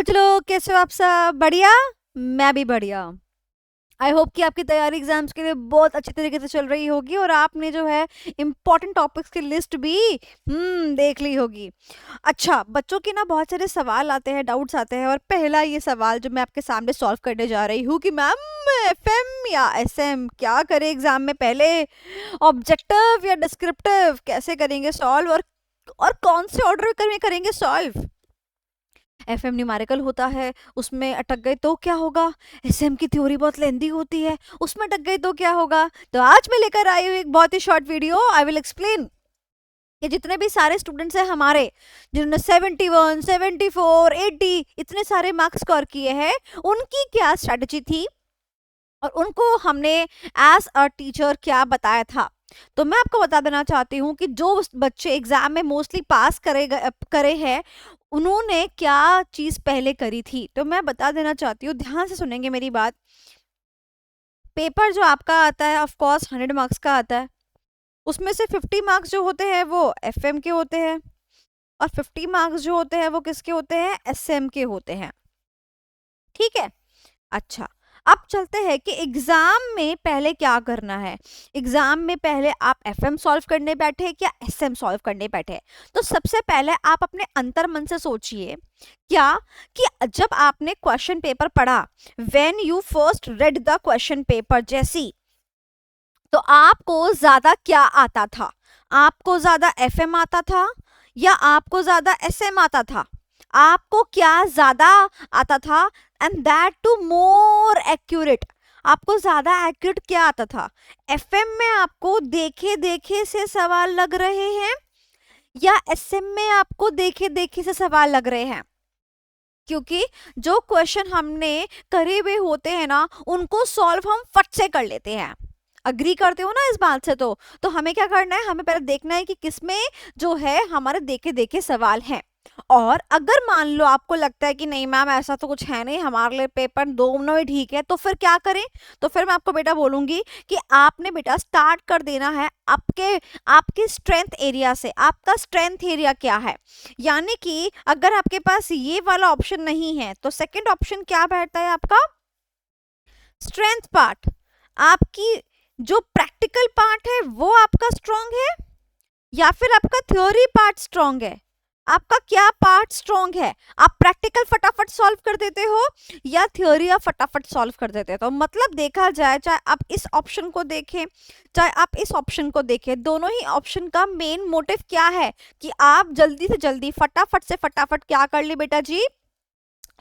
बच्चे लोग कैसे हो आप सब? बढ़िया। मैं भी बढ़िया। आई होप कि आपकी तैयारी एग्जाम्स के लिए बहुत अच्छी तरीके से चल रही होगी और आपने जो है इम्पोर्टेंट टॉपिक्स की लिस्ट भी देख ली होगी। अच्छा, बच्चों के ना बहुत सारे सवाल आते हैं, डाउट्स आते हैं, और पहला ये सवाल जो मैं आपके सामने सॉल्व करने जा रही हूँ कि मैम एफएम या एसएम क्या करें एग्जाम में, पहले ऑब्जेक्टिव या डिस्क्रिप्टिव कैसे करेंगे सॉल्व, और कौन से ऑर्डर में करेंगे सॉल्व। एफएम न्यूमेरिकल होता है, उसमें अटक गए तो क्या होगा। एसएम की थ्योरी बहुत लेंदी होती है, उसमें अटक गए तो क्या होगा। तो आज मैं लेकर आई हूँ एक बहुत ही short video. I will explain कि जितने भी सारे स्टूडेंट्स हैं हमारे, जिन्होंने 71, 74, 80 इतने सारे मार्क्स स्कोर किए हैं, उनकी क्या स्ट्रेटजी थी और उनको हमने एज अ टीचर क्या बताया था। तो मैं आपको बता देना चाहती हूँ कि जो बच्चे एग्जाम में मोस्टली पास करे हैं, उन्होंने क्या चीज पहले करी थी। तो मैं बता देना चाहती हूँ, ध्यान से सुनेंगे मेरी बात। पेपर जो आपका आता है ऑफ कोर्स 100 मार्क्स का आता है, उसमें से 50 मार्क्स जो होते हैं वो एफएम के होते हैं और 50 मार्क्स जो होते हैं वो किसके होते हैं, एसएम के होते हैं। ठीक है। अच्छा, अब चलते हैं कि एग्जाम में पहले क्या करना है। एग्जाम में पहले आप एफएम सॉल्व करने बैठे क्या एसएम सॉल्व करने बैठे। तो सबसे पहले आप अपने अंतर मन से सोचिए क्या कि जब आपने क्वेश्चन पेपर पढ़ा, when you first read the question paper जैसी, तो आपको ज्यादा क्या आता था। आपको ज्यादा एफएम आता था या आपको ज्यादा एसएम आता था। आपको क्या ज्यादा आता था, and that too more accurate. आपको ज्यादा एक्यूरेट क्या आता था। एफएम में आपको देखे देखे से सवाल लग रहे हैं या एसएम में आपको देखे देखे से सवाल लग रहे हैं। क्योंकि जो क्वेश्चन हमने करे हुए होते हैं ना, उनको सॉल्व हम फट से कर लेते हैं। अग्री करते हो ना इस बात से। तो हमें क्या करना है, हमें पहले देखना है कि किसमें जो है हमारे देखे देखे सवाल हैं। और अगर मान लो आपको लगता है कि नहीं मैम ऐसा तो कुछ है नहीं, हमारे लिए पेपर दोनों ही ठीक है, तो फिर क्या करें। तो फिर मैं आपको बेटा बोलूंगी कि आपने बेटा स्टार्ट कर देना है आपके स्ट्रेंथ एरिया से। आपका स्ट्रेंथ एरिया क्या है, यानी कि अगर आपके पास ये वाला ऑप्शन नहीं है तो सेकंड ऑप्शन क्या बैठता है आपका, स्ट्रेंथ पार्ट। आपकी जो प्रैक्टिकल पार्ट है वो आपका स्ट्रांग है या फिर आपका थ्योरी पार्ट स्ट्रांग है। आपका क्या पार्ट स्ट्रांग है। आप प्रैक्टिकल फटाफट सॉल्व कर देते हो या थ्योरी आप फटाफट सॉल्व कर देते हो। तो मतलब देखा जाए, चाहे आप इस ऑप्शन को देखें चाहे आप इस ऑप्शन को देखें, दोनों ही ऑप्शन का मेन मोटिव क्या है कि आप जल्दी से जल्दी फटाफट से फटाफट क्या कर ले बेटा जी,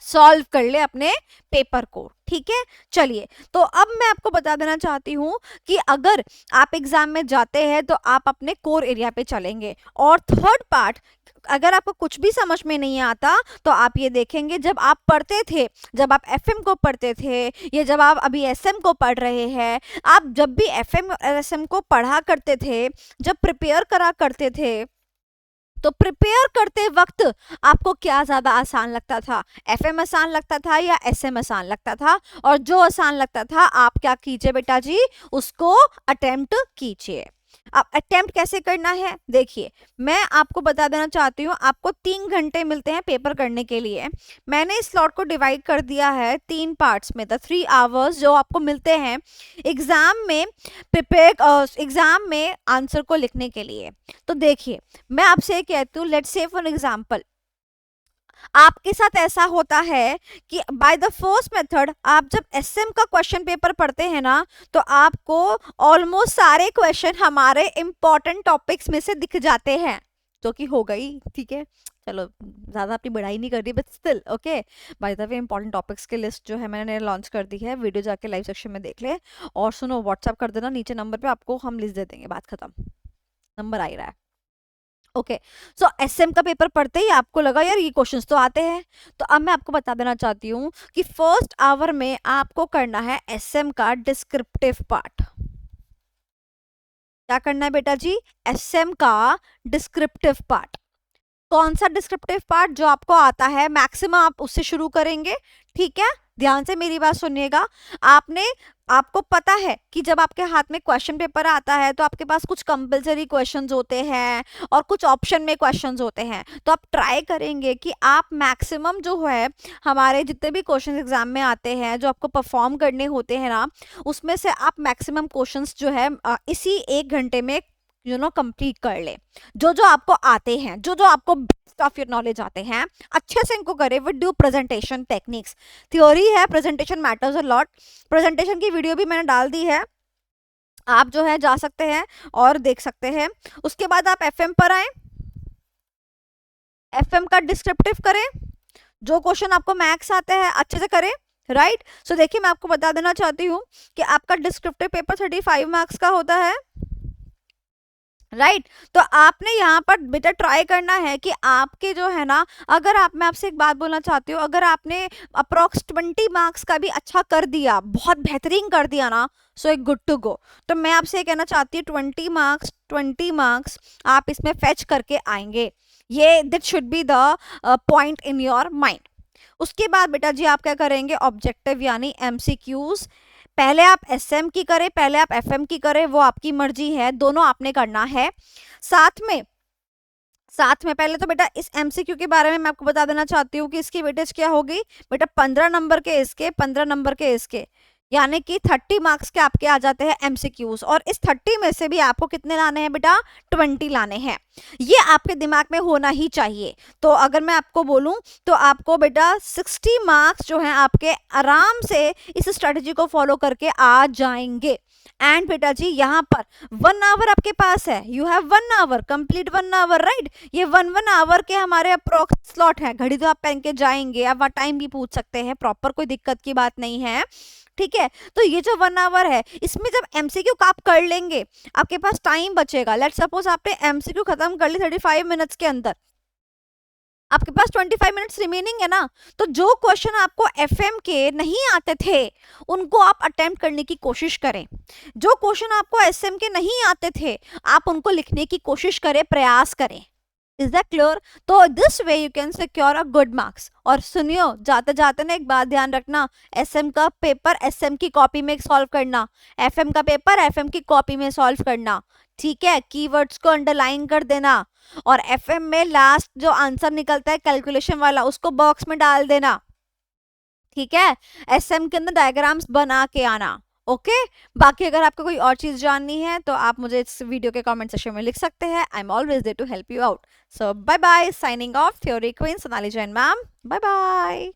सॉल्व कर ले अपने पेपर को। ठीक है, चलिए तो अब मैं आपको बता देना चाहती हूँ कि अगर आप एग्जाम में जाते हैं तो आप अपने कोर एरिया पे चलेंगे। और थर्ड पार्ट, अगर आपको कुछ भी समझ में नहीं आता तो आप ये देखेंगे, जब आप पढ़ते थे, जब आप एफएम को पढ़ते थे या जब आप अभी एसएम को पढ़ रहे हैं, आप जब भी एफएम और एसएम को पढ़ा करते थे, जब प्रिपेयर करा करते थे, तो प्रिपेयर करते वक्त आपको क्या ज्यादा आसान लगता था, एफएम आसान लगता था या एसएम आसान लगता था। और जो आसान लगता था आप क्या कीजिए बेटा जी, उसको अटेम्प्ट कीजिए। अब अटेम्प्ट कैसे करना है, देखिए मैं आपको बता देना चाहती हूँ। आपको 3 घंटे मिलते हैं पेपर करने के लिए। मैंने इस स्लॉट को डिवाइड कर दिया है 3 पार्ट्स में। द 3 आवर्स जो आपको मिलते हैं एग्जाम में प्रिपेयर, एग्जाम में आंसर को लिखने के लिए। तो देखिए मैं आपसे कहती हूँ, लेट्स से फॉर एग्जांपल आपके साथ ऐसा होता है कि बाय द फर्स्ट मेथड आप जब एसएम का क्वेश्चन पेपर पढ़ते हैं ना, तो आपको ऑलमोस्ट सारे क्वेश्चन हमारे इंपॉर्टेंट टॉपिक्स में से दिख जाते हैं, जो कि हो गई। ठीक है, चलो ज़्यादा अपनी बढ़ाई नहीं कर रही, but still okay. By the way important topics की लिस्ट जो है मैंने लॉन्च कर दी है, वीडियो जाके लाइव सेक्शन में देख ले। और सुनो, व्हाट्सएप कर देना नीचे नंबर पे, आपको हम लिस्ट दे देंगे, बात खत्म, नंबर आ ही रहा है। ओके, सो एसएम का पेपर पढ़ते ही आपको लगा यार ये क्वेश्चंस तो आते हैं। तो अब मैं आपको बता देना चाहती हूँ कि फर्स्ट आवर में आपको करना है एसएम का डिस्क्रिप्टिव पार्ट। क्या करना है बेटा जी, एसएम का डिस्क्रिप्टिव पार्ट। कौन सा डिस्क्रिप्टिव पार्ट, जो आपको आता है मैक्सिमम आप उससे शुरू करेंगे। ठीक है, ध्यान से मेरी बात सुनिएगा। आपने आपको पता है कि जब आपके हाथ में क्वेश्चन पेपर आता है तो आपके पास कुछ कंपलसरी क्वेश्चंस होते हैं और कुछ ऑप्शन में क्वेश्चंस होते हैं, तो आप ट्राई करेंगे कि आप मैक्सिमम जो है हमारे जितने भी क्वेश्चन एग्जाम में आते हैं जो आपको परफॉर्म करने होते हैं ना, उसमें से आप मैक्सिमम क्वेश्चंस जो है इसी 1 घंटे में कंप्लीट कर ले। जो जो आपको आते हैं, जो जो आपको बेस्ट ऑफ योर नॉलेज आते हैं, अच्छे से इनको करें with due presentation techniques. Theory है, presentation matters a lot. Presentation की वीडियो भी मैंने डाल दी है, आप जो है जा सकते हैं और देख सकते हैं। उसके बाद आप एफएम पर आए, एफएम का डिस्क्रिप्टिव करें, जो क्वेश्चन आपको मैथ्स आते हैं अच्छे से करें, राइट। सो देखिए मैं आपको बता देना चाहती हूँ कि आपका डिस्क्रिप्टिव पेपर 35 मार्क्स का होता है, राइट। तो आपने यहाँ पर बेटा ट्राई करना है कि आपके जो है ना, अगर आप, मैं आपसे एक बात बोलना चाहती हूँ, अगर आपने अप्रोक्स 20 मार्क्स का भी अच्छा कर दिया, बहुत बेहतरीन कर दिया ना, सो एक गुड टू गो। तो मैं आपसे कहना चाहती हूँ 20 मार्क्स आप इसमें फेच करके आएंगे, ये that should be the point in your mind. उसके बाद बेटा जी आप क्या करेंगे, ऑब्जेक्टिव यानी एमसीक्यूज। पहले आप एसएम की करें, पहले आप एफएम की करें, वो आपकी मर्जी है, दोनों आपने करना है। साथ में पहले तो बेटा इस एमसीक्यू के बारे में मैं आपको बता देना चाहती हूँ कि इसकी वेटेज क्या होगी बेटा, 15 नंबर के इसके, 15 नंबर के इसके, यानी कि 30 मार्क्स के आपके आ जाते हैं एमसीक्यूज। और इस 30 में से भी आपको कितने लाने हैं बेटा, 20 लाने हैं। ये आपके दिमाग में होना ही चाहिए। तो अगर मैं आपको बोलूं तो आपको बेटा 60 मार्क्स जो हैं आपके आराम से इस स्ट्रेटेजी को फॉलो करके आ जाएंगे। एंड बेटा जी यहाँ पर 1 आवर आपके पास है, you have 1 hour, complete 1 hour, right. ये 1 आवर के हमारे अप्रोक्स स्लॉट है, घड़ी तो आप पहन के जाएंगे, आप वहाँ टाइम भी पूछ सकते हैं, प्रॉपर कोई दिक्कत की बात नहीं है, ठीक है। तो ये जो 1 आवर है, इसमें जब एमसीक्यू आप कर लेंगे, आपके पास टाइम बचेगा। लेट्स सपोज आपने एमसीक्यू खत्म कर ली 35 मिनट्स के अंदर, आपके पास 25 मिनट्स रिमेनिंग है ना, तो जो क्वेश्चन आपको एफएम के नहीं आते थे उनको आप अटेम्प्ट करने की कोशिश करें, जो क्वेश्चन आपको एसएम के नहीं आते थे आप उनको लिखने की कोशिश करें, प्रयास करें। Is that clear? तो this way you can secure a good marks. और सुनियो, जाते जाते ना एक बात ध्यान रखना, एसएम का पेपर एसएम की कॉपी में सॉल्व करना, एफएम का पेपर एफएम की कॉपी में सॉल्व करना, ठीक है। कीवर्ड्स को अंडरलाइन कर देना, और एफएम में लास्ट जो आंसर निकलता है कैलकुलेशन वाला उसको बॉक्स में डाल देना, ठीक है। एसएम के अंदर डायग्राम्स बना के आना, ओके। बाकी अगर आपको कोई और चीज जाननी है तो आप मुझे इस वीडियो के कमेंट सेक्शन में लिख सकते हैं। I am always there to help you out. So bye bye, signing off, theory queen Sonali Jain ma'am, bye bye.